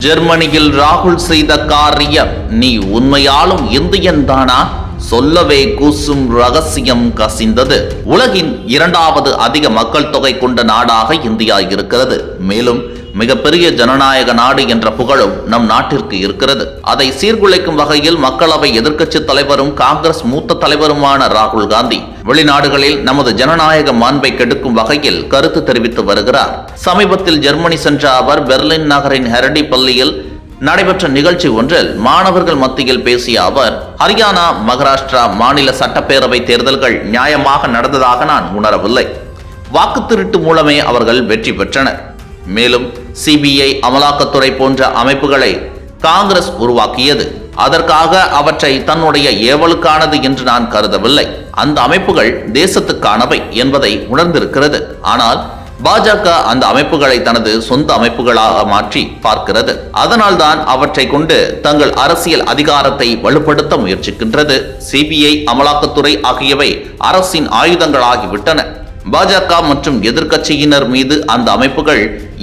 ஜெர்மனியில் ராகுல் செய்த காரியம் நீ உண்மையாலும் இந்தியன் தானா? சொல்லவே கூசும் ரகசியம் கசிந்தது. உலகின் இரண்டாவது அதிக மக்கள் தொகை கொண்ட நாடாக இந்தியா இருக்கிறது. மேலும் மிகப்பெரிய ஜனநாயக நாடு என்ற புகழும் நம் நாட்டிற்கு இருக்கிறது. அதை சீர்குலைக்கும் வகையில் மக்களவை எதிர்க்கட்சி தலைவரும் காங்கிரஸ் மூத்த தலைவருமான ராகுல் காந்தி வெளிநாடுகளில் நமது ஜனநாயக மாண்பை கெடுக்கும் வகையில் கருத்து தெரிவித்து வருகிறார். சமீபத்தில் ஜெர்மனி சென்ற அவர் பெர்லின் நகரின் ஹெரடி பள்ளியில் நடைபெற்ற நிகழ்ச்சி ஒன்றில் மாணவர்கள் மத்தியில் பேசிய அவர், ஹரியானா, மகாராஷ்டிரா மாநில சட்டப்பேரவை தேர்தல்கள் நியாயமாக நடந்ததாக நான் உணரவில்லை. வாக்கு திருட்டு மூலமே அவர்கள் வெற்றி பெற்றனர். மேலும் சிபிஐ, அமலாக்கத்துறை போன்ற அமைப்புகளை காங்கிரஸ் உருவாக்கியது. அதற்காக அவற்றை தன்னுடைய ஏவலுக்கானது என்று நான் கருதவில்லை. அந்த அமைப்புகள் தேசத்துக்கானவை என்பதை உணர்ந்திருக்கிறது. ஆனால் பாஜக அந்த அமைப்புகளை தனது சொந்த அமைப்புகளாக மாற்றி பார்க்கிறது. அதனால்தான் அவற்றை கொண்டு தங்கள் அரசியல் அதிகாரத்தை வலுப்படுத்த முயற்சிக்கின்றது. சிபிஐ, அமலாக்கத்துறை ஆகியவை அரசின் ஆயுதங்களாகிவிட்டன. பாஜக மற்றும் எதிர்க்கட்சியினர் மீது அந்த அமைப்புகள்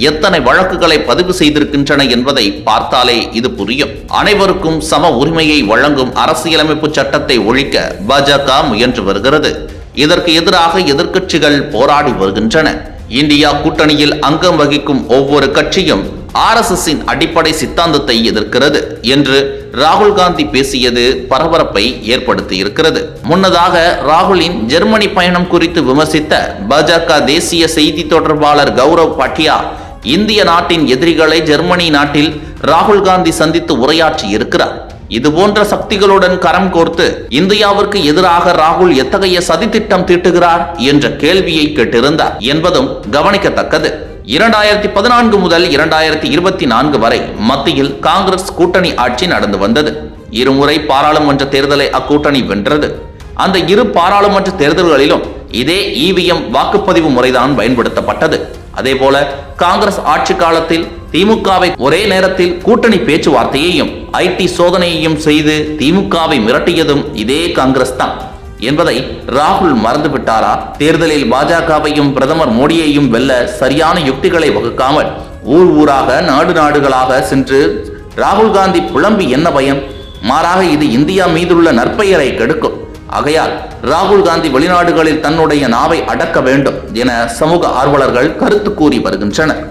எத்தனை வழக்குகளை பதிவு செய்திருக்கின்றன என்பதை பார்த்தாலே இது புரியும். அனைவருக்கும் சம உரிமையை வழங்கும் அரசியலமைப்பு சட்டத்தை ஒழிக்க பாஜக முயன்று வருகிறது. இதற்கு எதிராக எதிர்க்கட்சிகள் போராடி வருகின்றன. இந்தியா கூட்டணியில் அங்கம் வகிக்கும் ஒவ்வொரு கட்சியும் RSSின் அடிப்படை சித்தாந்தத்தை எதிர்க்கிறது என்று ராகுல் காந்தி பேசியது பரபரப்பை ஏற்படுத்தி இருக்கிறது. முன்னதாக ராகுலின் ஜெர்மனி பயணம் குறித்து விமர்சித்த பாஜக தேசிய செய்தி தொடர்பாளர் கௌரவ் பட்டியா, இந்திய நாட்டின் எதிரிகளை ஜெர்மனி நாட்டில் ராகுல் காந்தி சந்தித்து உரையாற்றி இருக்கிறார். இதுபோன்ற சக்திகளுடன் கரம் கோர்த்து இந்தியாவிற்கு எதிராக ராகுல் எத்தகைய சதித்திட்டம் தீட்டுகிறார் என்ற கேள்வியை கேட்டிருந்தார் என்பதும் கவனிக்கத்தக்கது. 2014 முதல் 2024 வரை மத்தியில் காங்கிரஸ் கூட்டணி ஆட்சி நடந்து வந்தது. இருமுறை பாராளுமன்ற தேர்தலை அக்கூட்டணி வென்றது. அந்த இரு பாராளுமன்ற தேர்தல்களிலும் இதே EVM வாக்குப்பதிவு முறைதான் பயன்படுத்தப்பட்டது. அதேபோல காங்கிரஸ் ஆட்சி காலத்தில் திமுகவை ஒரே நேரத்தில் கூட்டணி பேச்சுவார்த்தையையும் IT சோதனையையும் செய்து திமுகவை மிரட்டியதும் இதே காங்கிரஸ் தான் என்பதை ராகுல் மறந்துவிட்டாரா? தேர்தலில் பாஜகவையும் பிரதமர் மோடியையும் வெல்ல சரியான யுக்திகளை வகுக்காமல் ஊர் ஊராக, நாடு நாடுகளாக சென்று ராகுல் காந்தி புலம்பி என்ன பயன்? மாறாக இது இந்தியா மீதுள்ள நற்பெயரை கெடுக்கும். ஆகையால் ராகுல் காந்தி வெளிநாடுகளில் தன்னுடைய நாவை அடக்க வேண்டும் என சமூக ஆர்வலர்கள் கருத்து கூறி வருகின்றனர்.